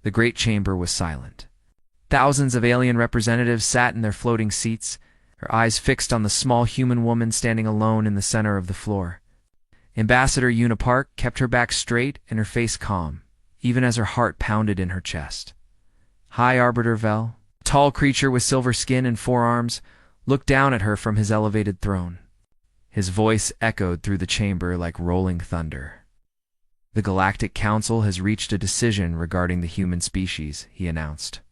The great chamber was silent. Thousands of alien representatives sat in their floating seats, her eyes fixed on the small human woman standing alone in the center of the floor. Ambassador Una Park kept her back straight and her face calm, even as her heart pounded in her chest. High Arbiter Vel, a tall creature with silver skin and forearms, looked down at her from his elevated throne. His voice echoed through the chamber like rolling thunder. "The Galactic Council has reached a decision regarding the human species," he announced.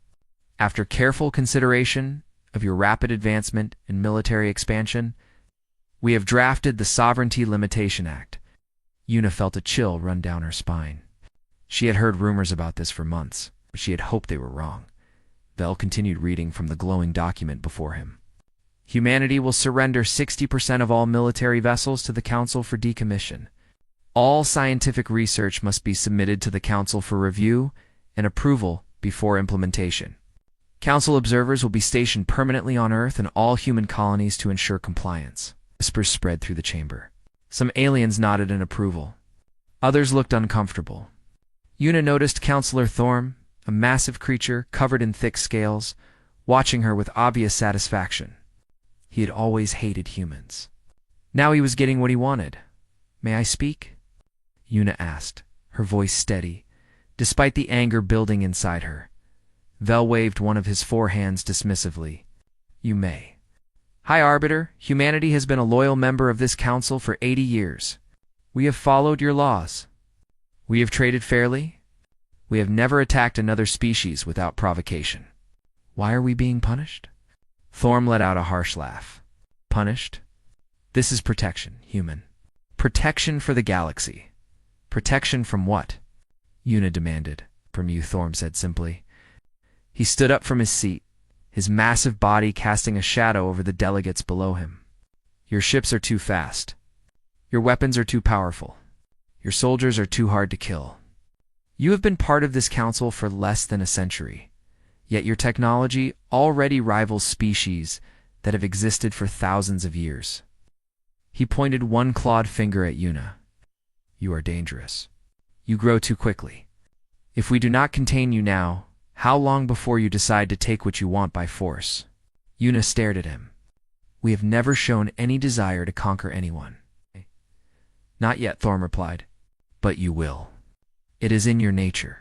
"After careful consideration of your rapid advancement and military expansion, we have drafted the Sovereignty Limitation Act." Una felt a chill run down her spine. She had heard rumors about this for months, but she had hoped they were wrong. Vel continued reading from the glowing document before him. "Humanity will surrender 60% of all military vessels to the Council for decommission. All scientific research must be submitted to the Council for review and approval before implementation. Council observers will be stationed permanently on Earth and all human colonies to ensure compliance." Whispers spread through the chamber. Some aliens nodded in approval. Others looked uncomfortable. Una noticed Counselor Thorm, a massive creature covered in thick scales, watching her with obvious satisfaction. He had always hated humans. Now he was getting what he wanted. "May I speak?" Una asked, her voice steady, despite the anger building inside her. Vel waved one of his four hands dismissively. "You may." "High Arbiter, humanity has been a loyal member of this council for 80 years. We have followed your laws. We have traded fairly. We have never attacked another species without provocation. Why are we being punished?" Thorm let out a harsh laugh. "Punished? This is protection, human. Protection for the galaxy." "Protection from what?" Una demanded. "From you," Thorm said simply. He stood up from his seat, his massive body casting a shadow over the delegates below him. "Your ships are too fast. Your weapons are too powerful. Your soldiers are too hard to kill. You have been part of this council for less than a century, yet your technology already rivals species that have existed for thousands of years." He pointed one clawed finger at Una. "You are dangerous. You grow too quickly. If we do not contain you now, how long before you decide to take what you want by force?" Una stared at him. "We have never shown any desire to conquer anyone." "Not yet," Thorm replied. "But you will. It is in your nature.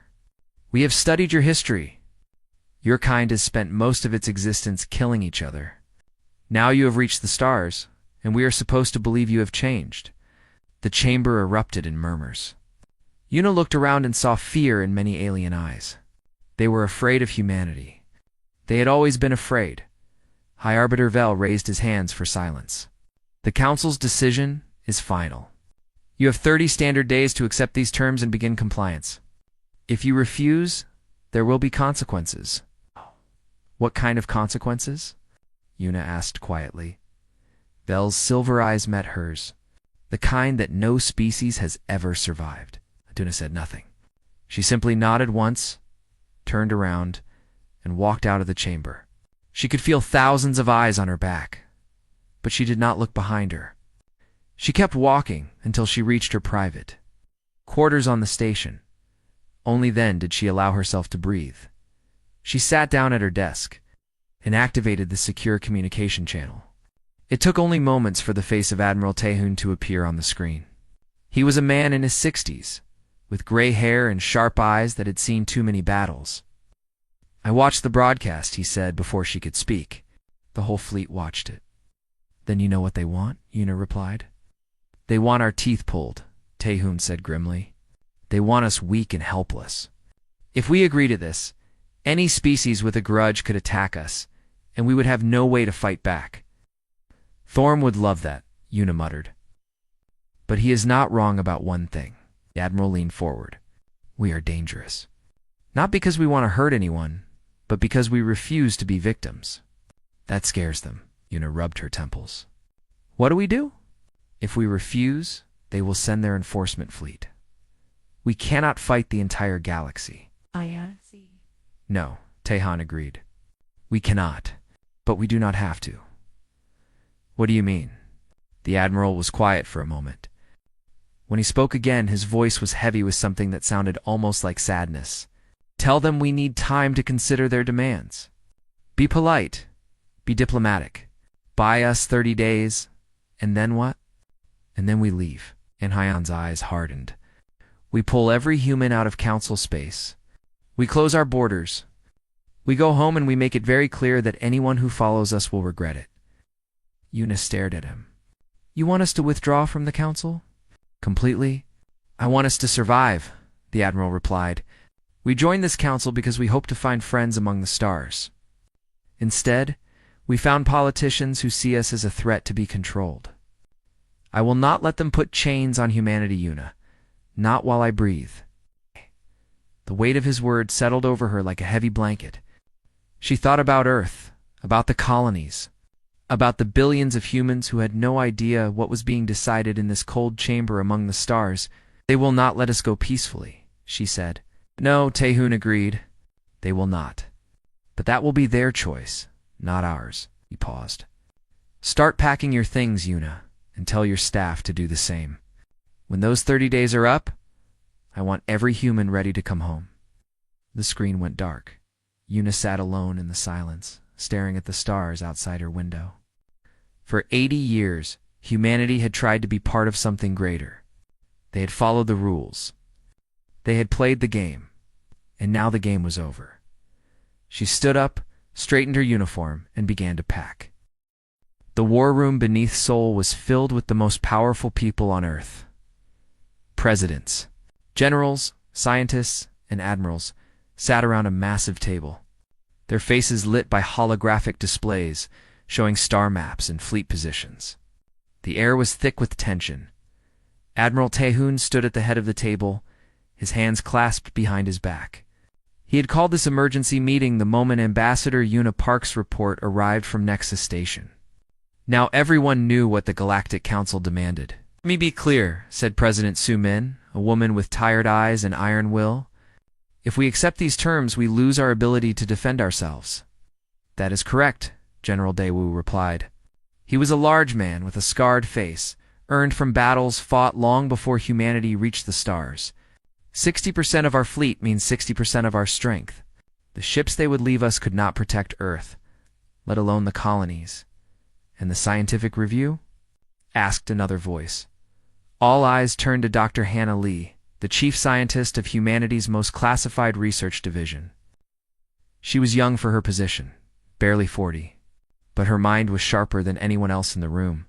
We have studied your history. Your kind has spent most of its existence killing each other. Now you have reached the stars, and we are supposed to believe you have changed." The chamber erupted in murmurs. Una looked around and saw fear in many alien eyes. They were afraid of humanity. They had always been afraid. High Arbiter Vel raised his hands for silence. "The Council's decision is final. You have 30 standard days to accept these terms and begin compliance. If you refuse, there will be consequences." "What kind of consequences?" Una asked quietly. Vel's silver eyes met hers. "The kind that no species has ever survived." Una said nothing. She simply nodded once, turned around, and walked out of the chamber. She could feel thousands of eyes on her back, but she did not look behind her. She kept walking until she reached her private quarters on the station. Only then did she allow herself to breathe. She sat down at her desk and activated the secure communication channel. It took only moments for the face of Admiral Tehun to appear on the screen. He was a man in his 60s, with gray hair and sharp eyes that had seen too many battles. "I watched the broadcast," he said before she could speak. "The whole fleet watched it." "Then you know what they want?" Una replied. "They want our teeth pulled," Tehun said grimly. "They want us weak and helpless. If we agree to this, any species with a grudge could attack us, and we would have no way to fight back." "Thorm would love that," Una muttered. "But he is not wrong about one thing." The Admiral leaned forward. "We are dangerous. Not because we want to hurt anyone, but because we refuse to be victims." "That scares them." Una rubbed her temples. "What do we do?" "If we refuse, they will send their enforcement fleet. We cannot fight the entire galaxy." "I see." "No," Tehun agreed. "We cannot, but we do not have to." "What do you mean?" The Admiral was quiet for a moment. When he spoke again, his voice was heavy with something that sounded almost like sadness. Tell them we need time to consider their demands. Be polite. Be diplomatic. Buy us 30 days. And then what? And then we leave. And Hyan's eyes hardened. We pull every human out of council space. We close our borders. We go home and we make it very clear that anyone who follows us will regret it. Yuna stared at him. You want us to withdraw from the council? Completely? I want us to survive, the Admiral replied. We joined this council because we hope to find friends among the stars. Instead, we found politicians who see us as a threat to be controlled. I will not let them put chains on humanity, Yuna. Not while I breathe. The weight of his words settled over her like a heavy blanket. She thought about Earth, about the colonies, about the billions of humans who had no idea what was being decided in this cold chamber among the stars. They will not let us go peacefully, she said. No, Tae-hoon agreed. They will not. But that will be their choice, not ours. He paused. Start packing your things, Yuna, and tell your staff to do the same. When those 30 days are up, I want every human ready to come home. The screen went dark. Yuna sat alone in the silence, staring at the stars outside her window. For 80 years, humanity had tried to be part of something greater. They had followed the rules. They had played the game. And now the game was over. She stood up, straightened her uniform, and began to pack. The war room beneath Seoul was filled with the most powerful people on Earth. Presidents, generals, scientists, and admirals sat around a massive table, their faces lit by holographic displays showing star maps and fleet positions. The air was thick with tension. Admiral Tae-hoon stood at the head of the table, his hands clasped behind his back. He had called this emergency meeting the moment Ambassador Yuna Park's report arrived from Nexus Station. Now everyone knew what the Galactic Council demanded. Let me be clear, said President Su-min, a woman with tired eyes and iron will. If we accept these terms, we lose our ability to defend ourselves. That is correct, General Daewoo replied. He was a large man with a scarred face, earned from battles fought long before humanity reached the stars. 60% of our fleet means 60% of our strength. The ships they would leave us could not protect Earth, let alone the colonies. And the scientific review? Asked another voice. All eyes turned to Dr. Hannah Lee, the chief scientist of humanity's most classified research division. She was young for her position, barely 40, but her mind was sharper than anyone else in the room.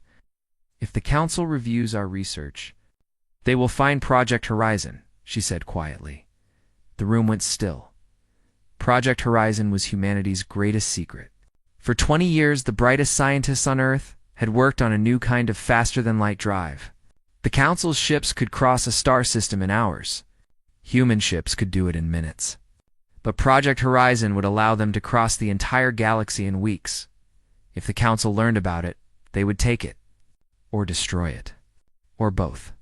If the council reviews our research, they will find Project Horizon, she said quietly. The room went still. Project Horizon was humanity's greatest secret. For 20 years, the brightest scientists on Earth had worked on a new kind of faster-than-light drive. The Council's ships could cross a star system in hours. Human ships could do it in minutes. But Project Horizon would allow them to cross the entire galaxy in weeks. If the Council learned about it, they would take it. Or destroy it. Or both.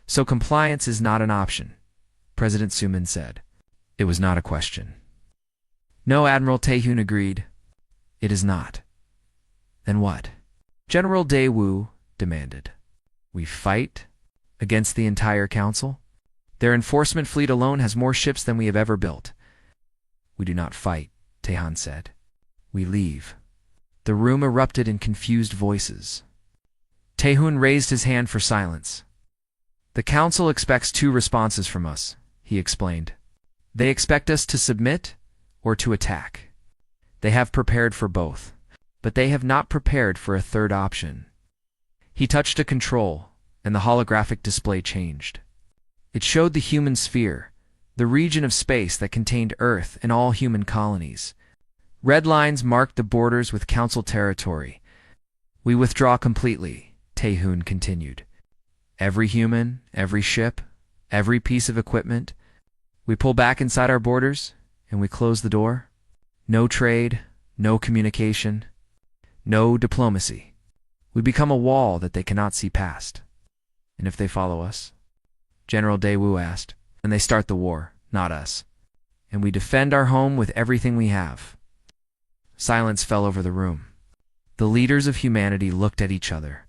So compliance is not an option, President Su-min said. It was not a question. No, Admiral Tae-hoon agreed. It is not. Then what? General Daewoo demanded. We fight? Against the entire council? Their enforcement fleet alone has more ships than we have ever built. We do not fight, Tae-han said. We leave. The room erupted in confused voices. Tae-hoon raised his hand for silence. The council expects two responses from us, he explained. They expect us to submit or to attack. They have prepared for both, but they have not prepared for a third option. He touched a control, and the holographic display changed. It showed the human sphere, the region of space that contained Earth and all human colonies. Red lines marked the borders with council territory. We withdraw completely, Tae-hoon continued. Every human, every ship, every piece of equipment. We pull back inside our borders, and we close the door. No trade, no communication, no diplomacy. We become a wall that they cannot see past. And if they follow us? General Daewoo asked. And they start the war, not us. And we defend our home with everything we have. Silence fell over the room. The leaders of humanity looked at each other,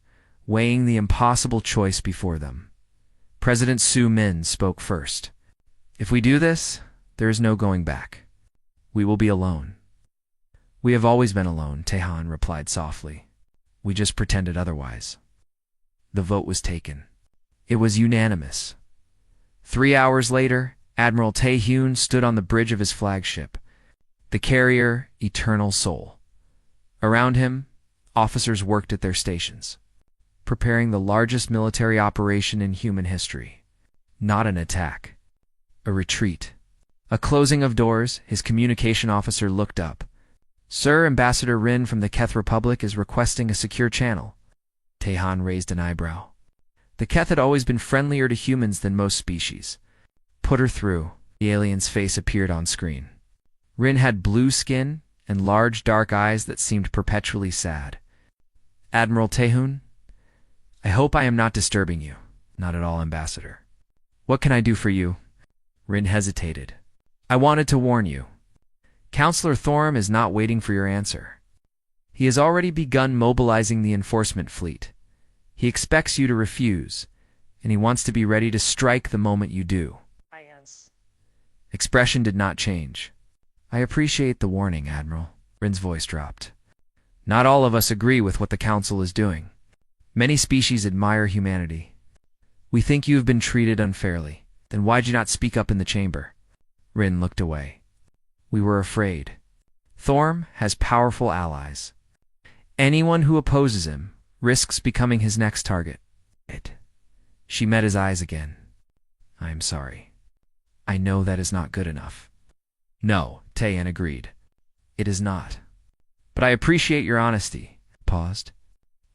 weighing the impossible choice before them. President Su-min spoke first. If we do this, There is no going back. We will be alone. We have always been alone, Tehan replied softly. We just pretended otherwise. The vote was taken. It was unanimous. 3 hours later, Admiral Tae-hyun stood on the bridge of his flagship, the carrier Eternal Soul. Around him, officers worked at their stations, preparing the largest military operation in human history. Not an attack, a retreat. A closing of doors, his communication officer looked up. Sir, Ambassador Rin from the Keth Republic is requesting a secure channel. Tehan raised an eyebrow. The Keth had always been friendlier to humans than most species. Put her through. The alien's face appeared on screen. Rin had blue skin and large dark eyes that seemed perpetually sad. Admiral Tae-hyun, I hope I am not disturbing you. Not at all, Ambassador. What can I do for you? Rin hesitated. I wanted to warn you. Counselor Thorm is not waiting for your answer. He has already begun mobilizing the enforcement fleet. He expects you to refuse, and he wants to be ready to strike the moment you do. Expression did not change. I appreciate the warning, Admiral. Rin's voice dropped. Not all of us agree with what the Council is doing. Many species admire humanity. We think you have been treated unfairly. Then why'd you not speak up in the chamber? Rin looked away. We were afraid. Thorm has powerful allies. Anyone who opposes him risks becoming his next target. She met his eyes again. I am sorry. I know that is not good enough. No, Taeyan agreed. It is not. But I appreciate your honesty. Paused.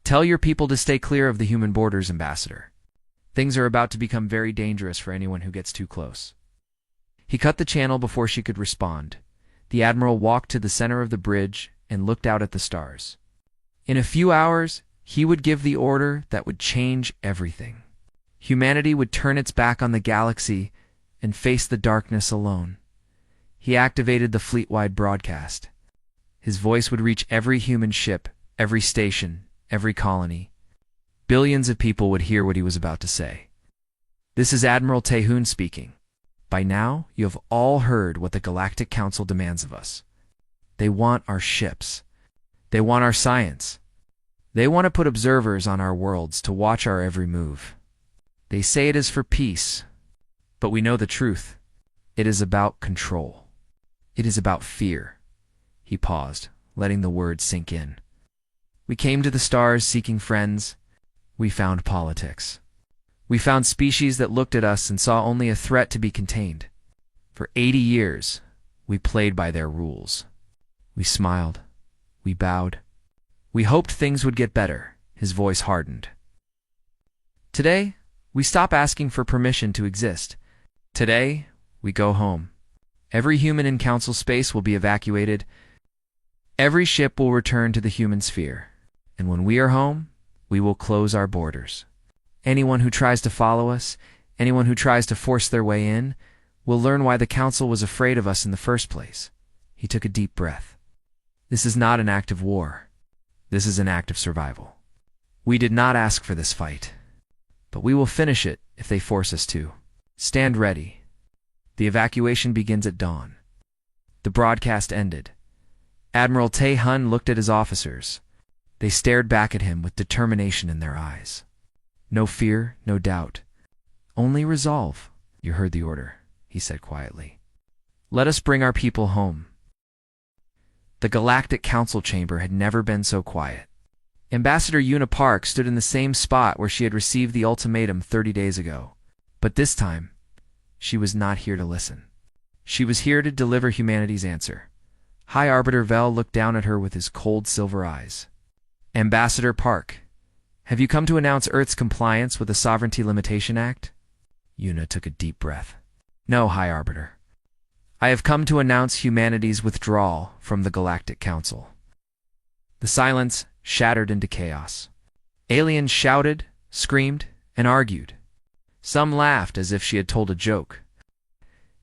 Tell your people to stay clear of the human borders, Ambassador. Things are about to become very dangerous for anyone who gets too close. He cut the channel before she could respond. The Admiral walked to the center of the bridge and looked out at the stars. In a few hours, he would give the order that would change everything. Humanity would turn its back on the galaxy and face the darkness alone. He activated the fleet-wide broadcast. His voice would reach every human ship, every station, every colony. Billions of people would hear what he was about to say. This is Admiral Tae-hyun speaking. By now, you have all heard what the Galactic Council demands of us. They want our ships. They want our science. They want to put observers on our worlds to watch our every move. They say it is for peace, but we know the truth. It is about control. It is about fear. He paused, letting the words sink in. We came to the stars seeking friends. We found politics. We found species that looked at us and saw only a threat to be contained. For 80 years, we played by their rules. We smiled. We bowed. We hoped things would get better. His voice hardened. Today, we stop asking for permission to exist. Today, we go home. Every human in Council space will be evacuated. Every ship will return to the human sphere. And when we are home, we will close our borders. Anyone who tries to follow us, anyone who tries to force their way in, will learn why the Council was afraid of us in the first place. He took a deep breath. This is not an act of war. This is an act of survival. We did not ask for this fight, but we will finish it if they force us to. Stand ready. The evacuation begins at dawn. The broadcast ended. Admiral Tae-hyun looked at his officers. They stared back at him with determination in their eyes. No fear, no doubt. Only resolve. You heard the order, he said quietly. Let us bring our people home. The Galactic Council chamber had never been so quiet. Ambassador Yuna Park stood in the same spot where she had received the ultimatum 30 days ago. But this time, she was not here to listen. She was here to deliver humanity's answer. High Arbiter Vel looked down at her with his cold silver eyes. Ambassador Park, have you come to announce Earth's compliance with the Sovereignty Limitation Act? Yuna took a deep breath. No, High Arbiter. I have come to announce humanity's withdrawal from the Galactic Council. The silence shattered into chaos. Aliens shouted, screamed, and argued. Some laughed as if she had told a joke.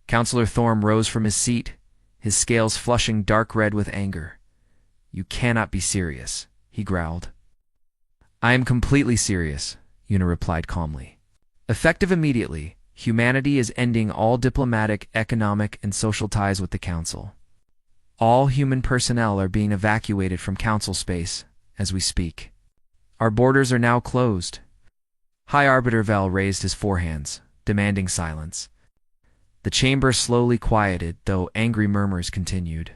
Counselor Thorm rose from his seat, his scales flushing dark red with anger. You cannot be serious, he growled. I am completely serious, Yuna replied calmly. Effective immediately, Humanity is ending all diplomatic, economic, and social ties with the Council. All human personnel are being evacuated from Council space as we speak. Our borders are now closed. High Arbiter Vel raised his forehands, demanding silence. The chamber slowly quieted, though angry murmurs continued.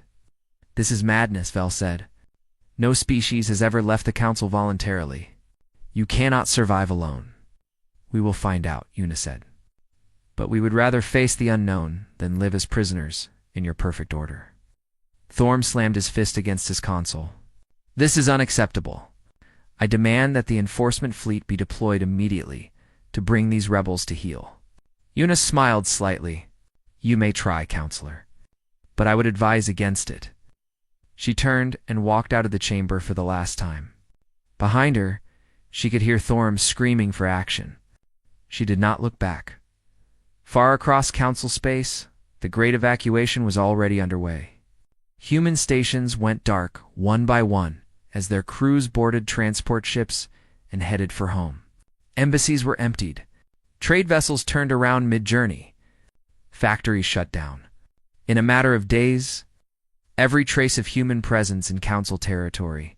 "This is madness," Vel said. "No species has ever left the Council voluntarily. You cannot survive alone." "We will find out," Una said. "But we would rather face the unknown than live as prisoners in your perfect order." Thorm slammed his fist against his console. "This is unacceptable. I demand that the enforcement fleet be deployed immediately to bring these rebels to heel." Una smiled slightly. "You may try, Counselor, but I would advise against it." She turned and walked out of the chamber for the last time. Behind her, she could hear Thorm screaming for action. She did not look back. Far across Council space, the great evacuation was already underway. Human stations went dark one by one as their crews boarded transport ships and headed for home. Embassies were emptied. Trade vessels turned around mid-journey. Factories shut down. In a matter of days, every trace of human presence in Council territory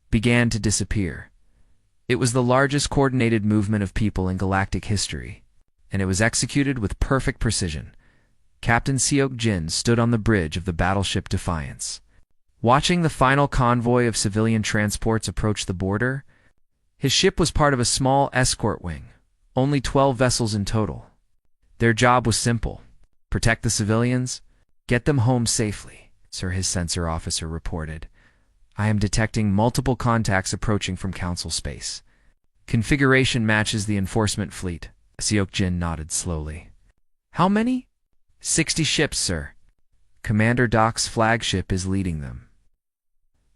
began to disappear. It was the largest coordinated movement of people in galactic history, and it was executed with perfect precision. Captain Seok Jin stood on the bridge of the battleship Defiance. Watching the final convoy of civilian transports approach the border, his ship was part of a small escort wing, only 12 vessels in total. Their job was simple: protect the civilians, get them home safely. "Sir," his sensor officer reported, "I am detecting multiple contacts approaching from Council space. Configuration matches the enforcement fleet." Seok Jin nodded slowly. "How many?" 60 ships, sir. Commander Doc's flagship is leading them."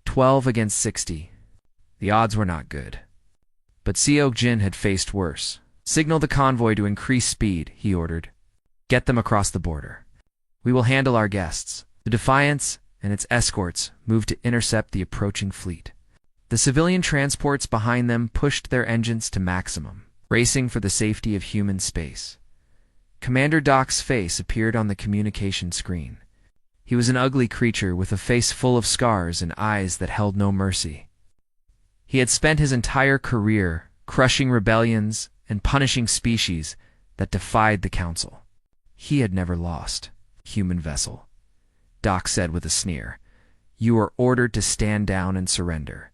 12 against 60. The odds were not good. But Seok Jin had faced worse. "Signal the convoy to increase speed," he ordered. "Get them across the border. We will handle our guests." The Defiance and its escorts moved to intercept the approaching fleet. The civilian transports behind them pushed their engines to maximum, racing for the safety of human space. Commander Doc's face appeared on the communication screen. He was an ugly creature with a face full of scars and eyes that held no mercy. He had spent his entire career crushing rebellions and punishing species that defied the Council. He had never lost. "Human vessel," Doc said with a sneer. "You are ordered to stand down and surrender.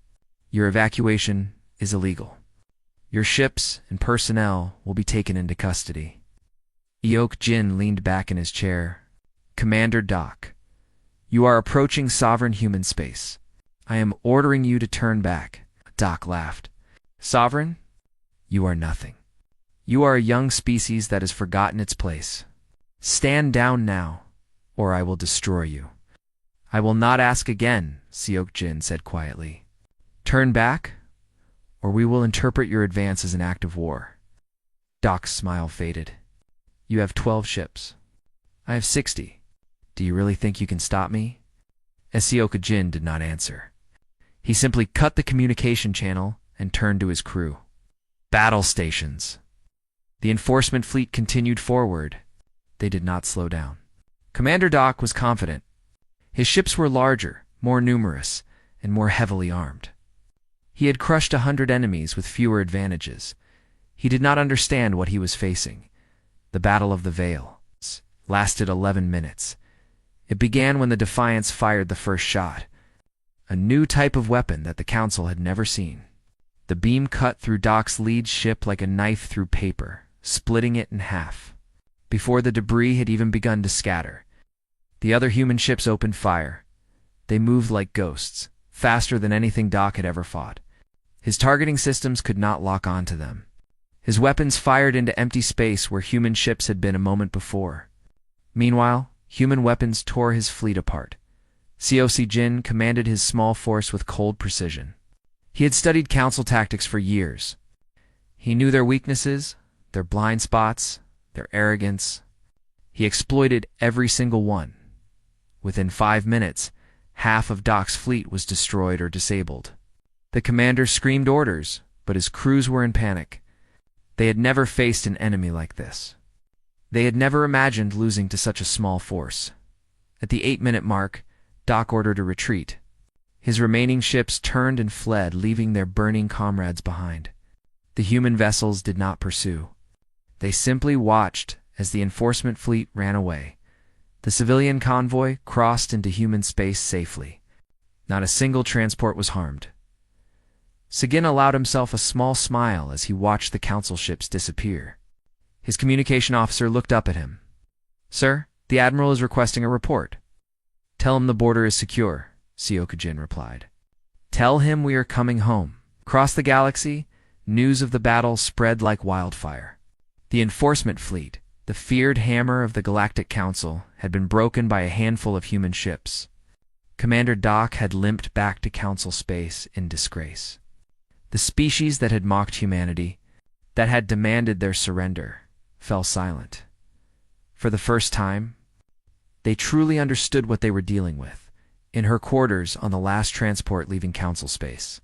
Your evacuation is illegal. Your ships and personnel will be taken into custody." Seok Jin leaned back in his chair. "Commander Doc, you are approaching sovereign human space. I am ordering you to turn back." Doc laughed. "Sovereign? You are nothing. You are a young species that has forgotten its place. Stand down now, or I will destroy you." "I will not ask again," Seok Jin said quietly. "Turn back, or we will interpret your advance as an act of war." Doc's smile faded. "You have 12 ships. I have 60. Do you really think you can stop me?" Seok Jin did not answer. He simply cut the communication channel and turned to his crew. Battle stations. The enforcement fleet continued forward. They did not slow down. Commander Doc was confident. His ships were larger, more numerous, and more heavily armed. He had crushed 100 enemies with fewer advantages. He did not understand what he was facing. The Battle of the Veil lasted 11 minutes. It began when the Defiance fired the first shot, a new type of weapon that the Council had never seen. The beam cut through Doc's lead ship like a knife through paper, splitting it in half. Before the debris had even begun to scatter, the other human ships opened fire. They moved like ghosts, faster than anything Doc had ever fought. His targeting systems could not lock onto them. His weapons fired into empty space where human ships had been a moment before. Meanwhile, human weapons tore his fleet apart. Seok Jin commanded his small force with cold precision. He had studied Council tactics for years. He knew their weaknesses, their blind spots, their arrogance. He exploited every single one. Within 5 minutes, half of Doc's fleet was destroyed or disabled. The commander screamed orders, but his crews were in panic. They had never faced an enemy like this. They had never imagined losing to such a small force. At the 8-minute mark, Doc ordered a retreat. His remaining ships turned and fled, leaving their burning comrades behind. The human vessels did not pursue. They simply watched as the enforcement fleet ran away. The civilian convoy crossed into human space safely. Not a single transport was harmed. Seguin allowed himself a small smile as he watched the council ships disappear. His communication officer looked up at him. "Sir, the Admiral is requesting a report." "Tell him the border is secure," Seokajin replied. "Tell him we are coming home." Across the galaxy, news of the battle spread like wildfire. The enforcement fleet, the feared hammer of the Galactic Council, had been broken by a handful of human ships. Commander Doc had limped back to Council space in disgrace. The species that had mocked humanity, that had demanded their surrender, fell silent. For the first time, they truly understood what they were dealing with, in her quarters on the last transport leaving Council space.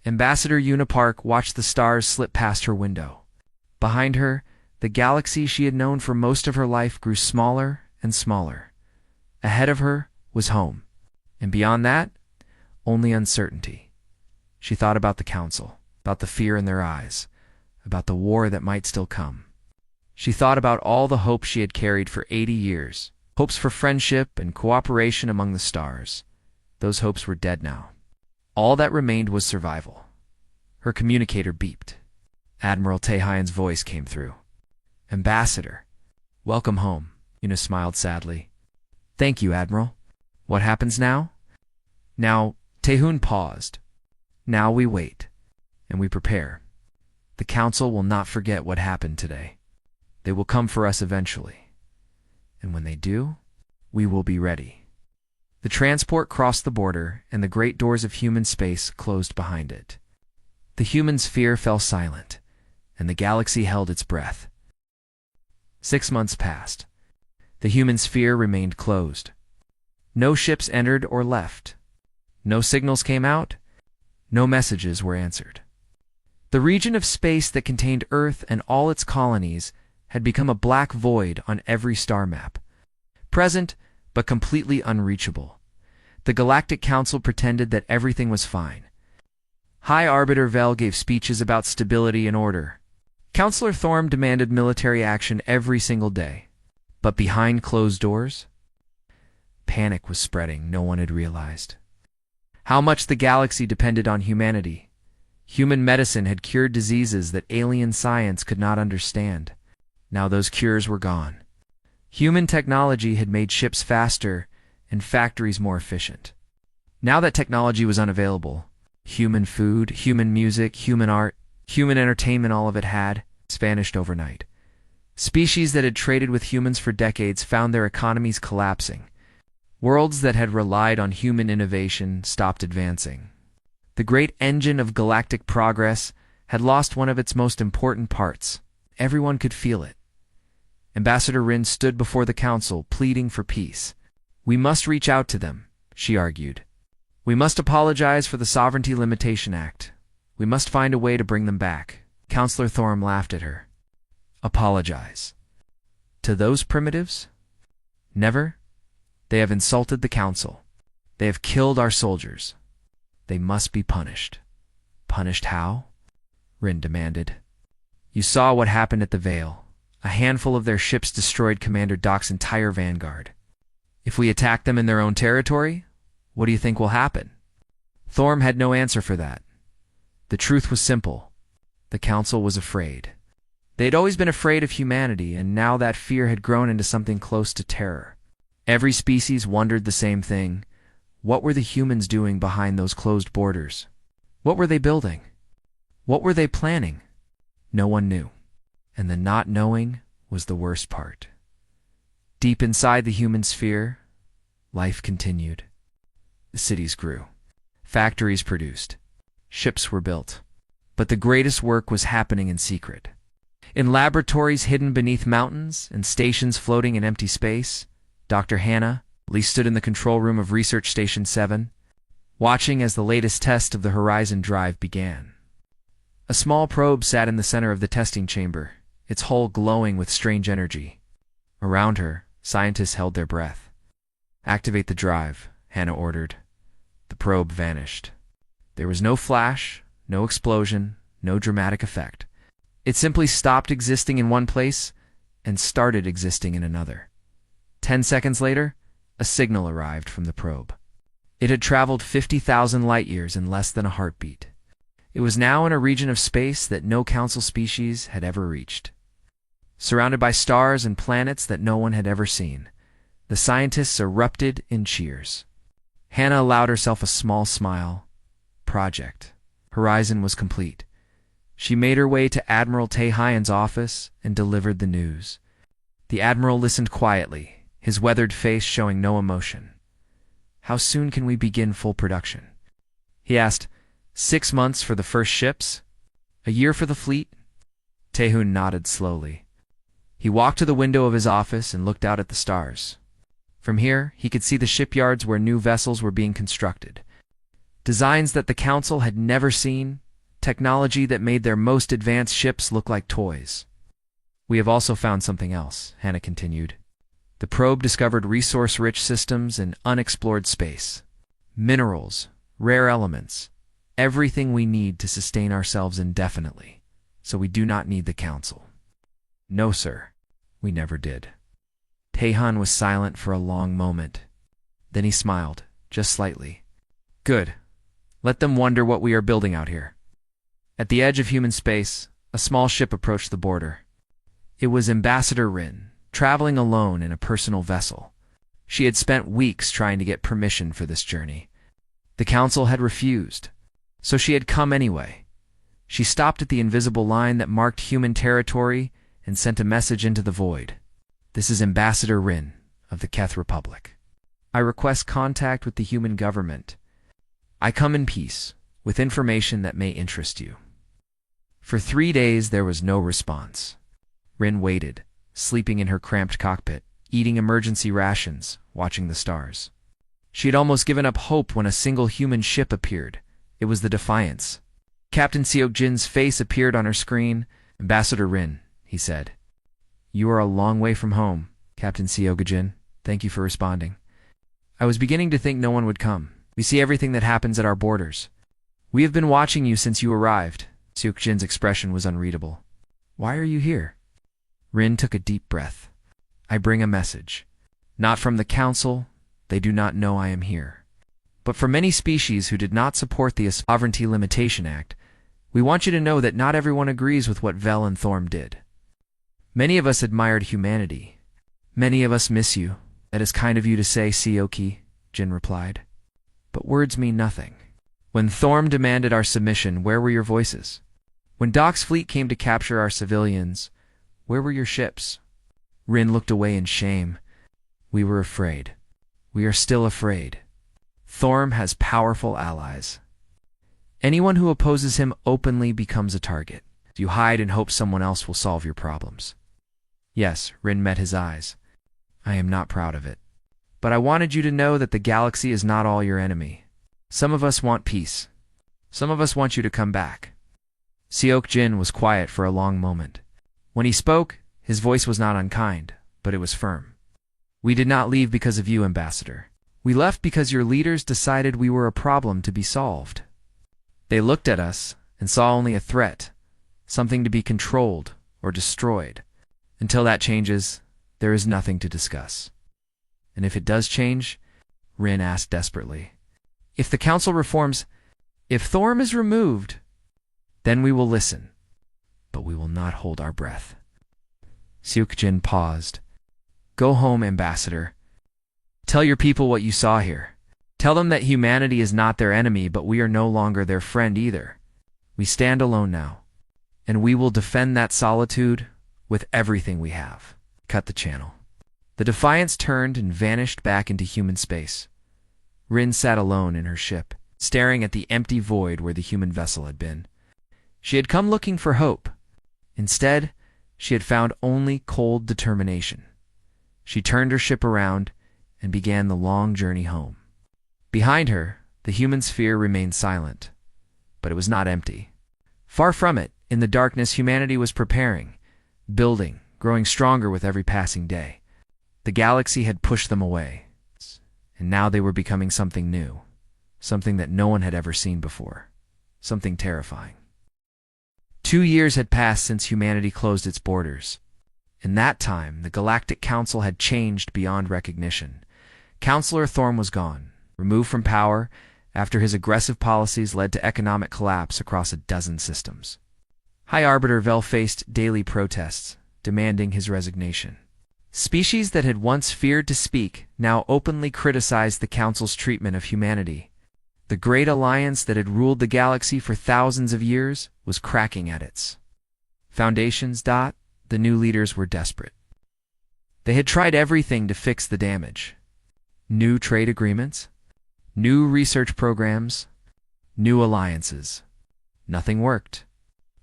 Ambassador Una Park watched the stars slip past her window. Behind her, the galaxy she had known for most of her life grew smaller and smaller. Ahead of her was home, and beyond that, only uncertainty. She thought about the Council, about the fear in their eyes, about the war that might still come. She thought about all the hopes she had carried for 80 years, hopes for friendship and cooperation among the stars. Those hopes were dead now. All that remained was survival. Her communicator beeped. Admiral Taehyun's voice came through. "Ambassador." "Welcome home," Una smiled sadly. "Thank you, Admiral. What happens now?" "Now," Taehyun paused. "Now we wait, and we prepare. The Council will not forget what happened today. They will come for us eventually. And when they do, we will be ready." The transport crossed the border, and the great doors of human space closed behind it. The humans' fear fell silent, and the galaxy held its breath. 6 months passed. The humans' fear remained closed. No ships entered or left. No signals came out. No messages were answered. The region of space that contained Earth and all its colonies had become a black void on every star map. Present, but completely unreachable. The Galactic Council pretended that everything was fine. High Arbiter Vel gave speeches about stability and order. Counselor Thorm demanded military action every single day. But behind closed doors, panic was spreading no one had realized. How much the galaxy depended on humanity. Human medicine had cured diseases that alien science could not understand. Now those cures were gone. Human technology had made ships faster and factories more efficient. Now that technology was unavailable, human food, human music, human art, human entertainment, all of it had vanished overnight. Species that had traded with humans for decades found their economies collapsing. Worlds that had relied on human innovation stopped advancing. The great engine of galactic progress had lost one of its most important parts. Everyone could feel it. Ambassador Rin stood before the council, pleading for peace. "We must reach out to them," she argued. "We must apologize for the Sovereignty Limitation Act. We must find a way to bring them back." Counselor Thorm laughed at her. "Apologize? To those primitives? Never. They have insulted the Council. They have killed our soldiers. They must be punished." "Punished how?" Rin demanded. "You saw what happened at the Vale. A handful of their ships destroyed Commander Doc's entire vanguard. If we attack them in their own territory, what do you think will happen?" Thorm had no answer for that. The truth was simple. The Council was afraid. They had always been afraid of humanity, and now that fear had grown into something close to terror. Every species wondered the same thing. What were the humans doing behind those closed borders? What were they building? What were they planning? No one knew. And the not knowing was the worst part. Deep inside the human sphere, life continued. The cities grew. Factories produced. Ships were built. But the greatest work was happening in secret. In laboratories hidden beneath mountains and stations floating in empty space, Dr. Hannah Lee stood in the control room of Research Station 7, watching as the latest test of the Horizon Drive began. A small probe sat in the center of the testing chamber, its hull glowing with strange energy. Around her, scientists held their breath. "Activate the drive," Hannah ordered. The probe vanished. There was no flash, no explosion, no dramatic effect. It simply stopped existing in one place and started existing in another. 10 seconds later, a signal arrived from the probe. It had traveled 50,000 light-years in less than a heartbeat. It was now in a region of space that no Council species had ever reached. Surrounded by stars and planets that no one had ever seen, the scientists erupted in cheers. Hannah allowed herself a small smile. Project Horizon was complete. She made her way to Admiral Taehyun's office and delivered the news. The Admiral listened quietly, his weathered face showing no emotion. "How soon can we begin full production?" he asked. 6 months for the first ships? A year for the fleet?" Taehyun nodded slowly. He walked to the window of his office and looked out at the stars. From here, he could see the shipyards where new vessels were being constructed. Designs that the Council had never seen, technology that made their most advanced ships look like toys. "We have also found something else," Hannah continued. "The probe discovered resource-rich systems in unexplored space. Minerals, rare elements, everything we need to sustain ourselves indefinitely, so we do not need the Council." "No, sir. We never did." Taehyun was silent for a long moment. Then he smiled, just slightly. "Good. Let them wonder what we are building out here." At the edge of human space, a small ship approached the border. It was Ambassador Rin, traveling alone in a personal vessel. She had spent weeks trying to get permission for this journey. The Council had refused, so she had come anyway. She stopped at the invisible line that marked human territory and sent a message into the void. "This is Ambassador Rin of the Keth Republic. I request contact with the human government. I come in peace, with information that may interest you." For 3 days there was no response. Rin waited, sleeping in her cramped cockpit, eating emergency rations, watching the stars. She had almost given up hope when a single human ship appeared. It was the Defiance. Captain Seok-jin's face appeared on her screen. "Ambassador Rin," he said. "You are a long way from home, Captain Seok-jin. Thank you for responding. I was beginning to think no one would come. We see everything that happens at our borders. We have been watching you since you arrived." Seok-jin's expression was unreadable. "Why are you here?" Rin took a deep breath. "I bring a message. Not from the Council. They do not know I am here. But for many species who did not support the Sovereignty Limitation Act, we want you to know that not everyone agrees with what Vel and Thorm did. Many of us admired humanity. Many of us miss you. That is kind of you to say, Seoki," Jin replied. "But words mean nothing. When Thorm demanded our submission, where were your voices? When Doc's fleet came to capture our civilians, where were your ships?" Rin looked away in shame. "We were afraid. We are still afraid. Thorm has powerful allies. Anyone who opposes him openly becomes a target. You hide and hope someone else will solve your problems." "Yes," Rin met his eyes. "I am not proud of it. But I wanted you to know that the galaxy is not all your enemy. Some of us want peace. Some of us want you to come back." Seok-jin was quiet for a long moment. When he spoke, his voice was not unkind, but it was firm. "We did not leave because of you, Ambassador. We left because your leaders decided we were a problem to be solved. They looked at us and saw only a threat, something to be controlled or destroyed. Until that changes, there is nothing to discuss." "And if it does change?" Rin asked desperately. "If the Council reforms, if Thorm is removed, then we will listen. But we will not hold our breath." Seok-jin paused. "Go home, Ambassador. Tell your people what you saw here. Tell them that humanity is not their enemy, but we are no longer their friend either. We stand alone now, and we will defend that solitude with everything we have." Cut the channel. The Defiance turned and vanished back into human space. Rin sat alone in her ship, staring at the empty void where the human vessel had been. She had come looking for hope. Instead, she had found only cold determination. She turned her ship around and began the long journey home. Behind her, the human sphere remained silent, but it was not empty. Far from it, in the darkness, humanity was preparing, building, growing stronger with every passing day. The galaxy had pushed them away, and now they were becoming something new, something that no one had ever seen before, something terrifying. 2 years had passed since humanity closed its borders. In that time, the Galactic Council had changed beyond recognition. Councillor Thorm was gone, removed from power after his aggressive policies led to economic collapse across a dozen systems. High Arbiter Vel faced daily protests, demanding his resignation. Species that had once feared to speak now openly criticized the Council's treatment of humanity. The great alliance that had ruled the galaxy for thousands of years was cracking at its foundations. The new leaders were desperate. They had tried everything to fix the damage. New trade agreements, new research programs, new alliances. Nothing worked.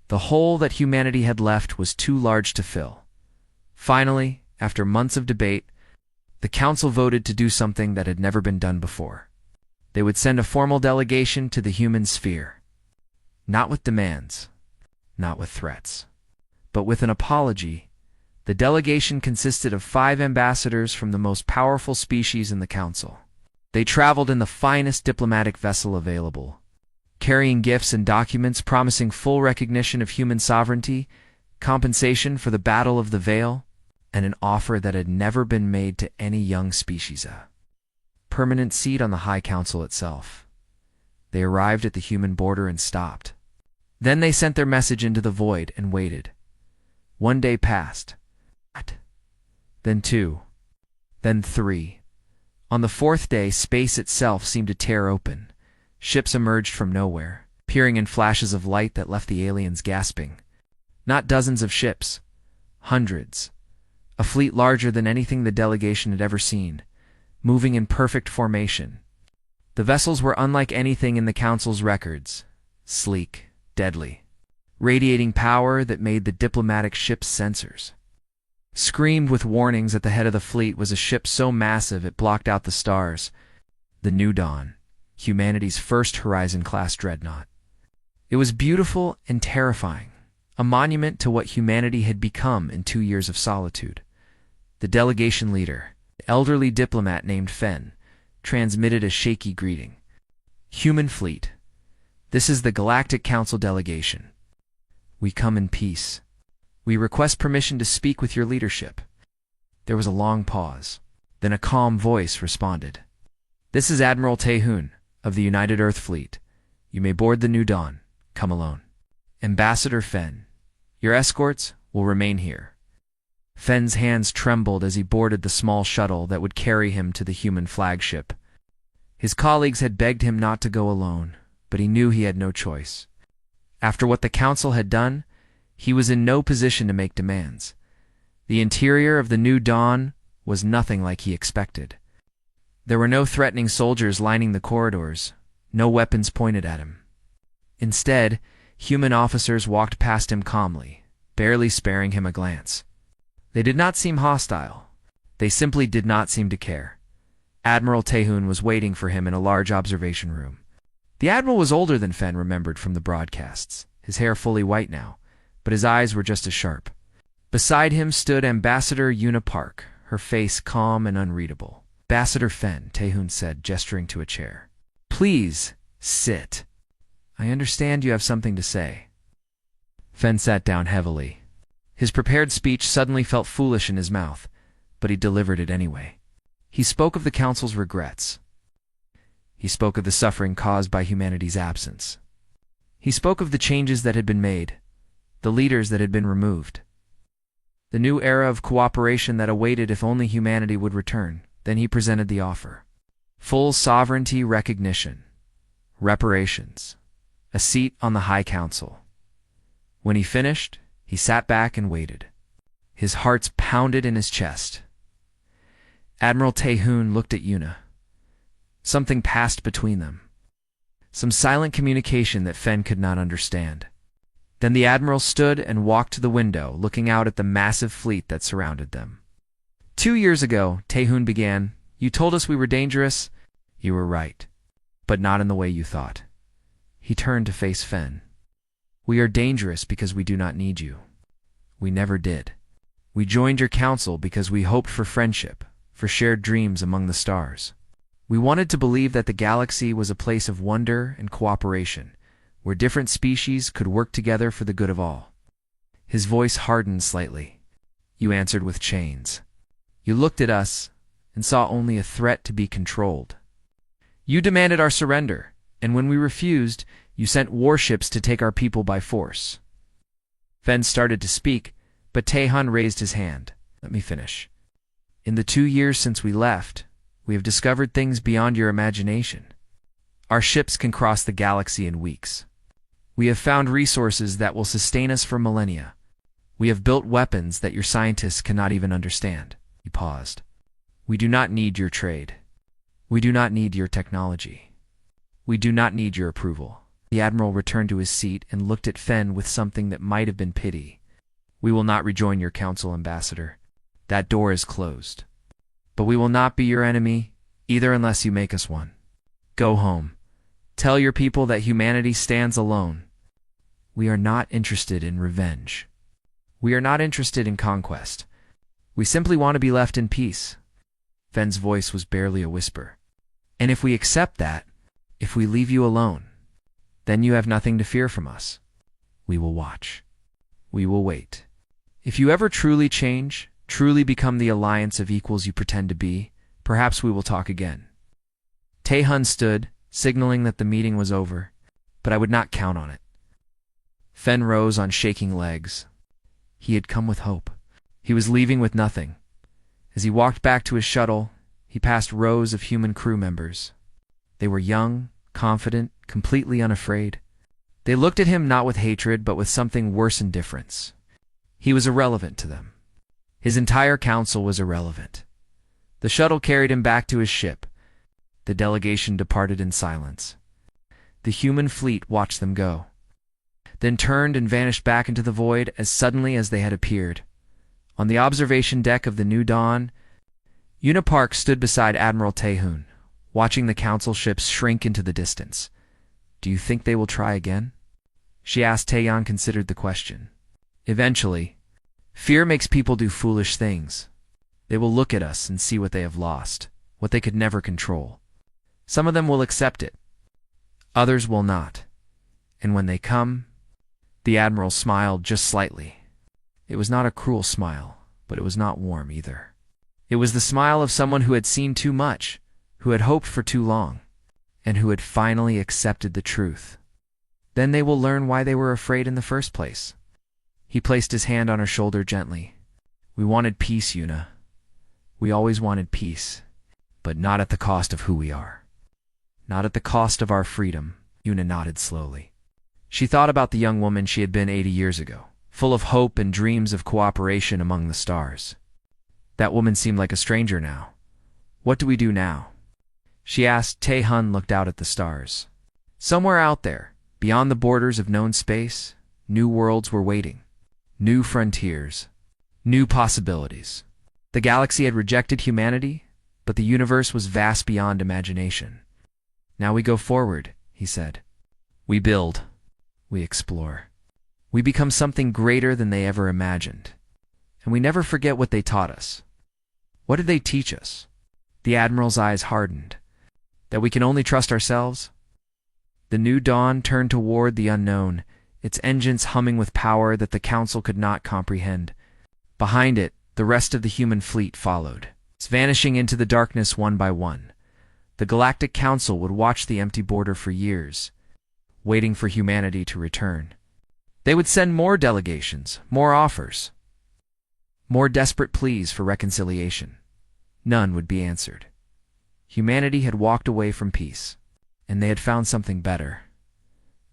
The hole that humanity had left was too large to fill. Finally, after months of debate, the Council voted to do something that had never been done before. They would send a formal delegation to the human sphere. Not with demands, not with threats, but with an apology. The delegation consisted of 5 ambassadors from the most powerful species in the Council. They traveled in the finest diplomatic vessel available, carrying gifts and documents promising full recognition of human sovereignty, compensation for the Battle of the Veil, and an offer that had never been made to any young species: a permanent seat on the High Council itself. They arrived at the human border and stopped. Then they sent their message into the void and waited. 1 day passed. Then 2. Then 3. On the 4th day, space itself seemed to tear open. Ships emerged from nowhere, appearing in flashes of light that left the aliens gasping. Not dozens of ships, hundreds. A fleet larger than anything the delegation had ever seen, moving in perfect formation. The vessels were unlike anything in the Council's records. Sleek, deadly, radiating power that made the diplomatic ship's sensors. Screamed with warnings at the head of the fleet was a ship so massive it blocked out the stars. The New Dawn, humanity's first Horizon-class dreadnought. It was beautiful and terrifying, a monument to what humanity had become in 2 years of solitude. The delegation leader, an elderly diplomat named Fen, transmitted a shaky greeting. "Human fleet, this is the Galactic Council delegation. We come in peace. We request permission to speak with your leadership." There was a long pause. Then a calm voice responded. "This is Admiral Taehoon of the United Earth Fleet. You may board the New Dawn. Come alone." "Ambassador Fen, your escorts will remain here." Fen's hands trembled as he boarded the small shuttle that would carry him to the human flagship. His colleagues had begged him not to go alone, but he knew he had no choice. After what the Council had done, he was in no position to make demands. The interior of the New Dawn was nothing like he expected. There were no threatening soldiers lining the corridors, no weapons pointed at him. Instead, human officers walked past him calmly, barely sparing him a glance. They did not seem hostile. They simply did not seem to care. Admiral Taehoon was waiting for him in a large observation room. The Admiral was older than Fen remembered from the broadcasts, his hair fully white now, but his eyes were just as sharp. Beside him stood Ambassador Una Park, her face calm and unreadable. "Ambassador Fen," Taehoon said, gesturing to a chair. "Please, sit. I understand you have something to say." Fen sat down heavily. His prepared speech suddenly felt foolish in his mouth, but he delivered it anyway. He spoke of the Council's regrets. He spoke of the suffering caused by humanity's absence. He spoke of the changes that had been made, the leaders that had been removed, the new era of cooperation that awaited if only humanity would return. Then he presented the offer. Full sovereignty recognition, reparations, a seat on the High Council. When he finished, he sat back and waited. His heart pounded in his chest. Admiral Taehoon looked at Una. Something passed between them. Some silent communication that Fen could not understand. Then the Admiral stood and walked to the window, looking out at the massive fleet that surrounded them. 2 years ago, Taehoon began, "You told us we were dangerous. You were right, but not in the way you thought." He turned to face Fen. "We are dangerous because we do not need you. We never did. We joined your council because we hoped for friendship, for shared dreams among the stars. We wanted to believe that the galaxy was a place of wonder and cooperation, where different species could work together for the good of all. His voice hardened slightly. You answered with chains. You looked at us and saw only a threat to be controlled. You demanded our surrender, and when we refused, you sent warships to take our people by force. Fen started to speak, but Tae-hun raised his hand. Let me finish. In the 2 years since we left, we have discovered things beyond your imagination. Our ships can cross the galaxy in weeks. We have found resources that will sustain us for millennia. We have built weapons that your scientists cannot even understand. He paused. We do not need your trade. We do not need your technology. We do not need your approval. The Admiral returned to his seat and looked at Fen with something that might have been pity. We will not rejoin your council, Ambassador. That door is closed. But we will not be your enemy, either, unless you make us one. Go home. Tell your people that humanity stands alone. We are not interested in revenge. We are not interested in conquest. We simply want to be left in peace. Fen's voice was barely a whisper. And if we accept that, if we leave you alone, then you have nothing to fear from us. We will watch. We will wait. If you ever truly change, truly become the alliance of equals you pretend to be, perhaps we will talk again. Tae-hun stood, signaling that the meeting was over, but I would not count on it. Fen rose on shaking legs. He had come with hope. He was leaving with nothing. As he walked back to his shuttle, he passed rows of human crew members. They were young, confident, completely unafraid. They looked at him not with hatred, but with something worse, indifference. He was irrelevant to them. His entire council was irrelevant. The shuttle carried him back to his ship. The delegation departed in silence. The human fleet watched them go, then turned and vanished back into the void as suddenly as they had appeared. On the observation deck of the New Dawn, Una Park stood beside Admiral Tae-hun, watching the council ships shrink into the distance. Do you think they will try again? She asked. Tae-yon considered the question. Eventually. Fear makes people do foolish things. They will look at us and see what they have lost, what they could never control. Some of them will accept it. Others will not. And when they come... The Admiral smiled just slightly. It was not a cruel smile, but it was not warm either. It was the smile of someone who had seen too much, who had hoped for too long, and who had finally accepted the truth. Then they will learn why they were afraid in the first place. He placed his hand on her shoulder gently. We wanted peace, Una. We always wanted peace, but not at the cost of who we are. Not at the cost of our freedom. Una nodded slowly. She thought about the young woman she had been 80 years ago, full of hope and dreams of cooperation among the stars. That woman seemed like a stranger now. What do we do now? She asked. Tae-hun looked out at the stars. Somewhere out there, beyond the borders of known space, new worlds were waiting. New frontiers. New possibilities. The galaxy had rejected humanity, but the universe was vast beyond imagination. Now we go forward, he said. We build. We explore. We become something greater than they ever imagined. And we never forget what they taught us. What did they teach us? The Admiral's eyes hardened. That we can only trust ourselves? The New Dawn turned toward the unknown, its engines humming with power that the Council could not comprehend. Behind it, the rest of the human fleet followed, vanishing into the darkness one by one. The Galactic Council would watch the empty border for years, waiting for humanity to return. They would send more delegations, more offers, more desperate pleas for reconciliation. None would be answered. Humanity had walked away from peace, and they had found something better.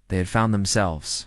They had found themselves.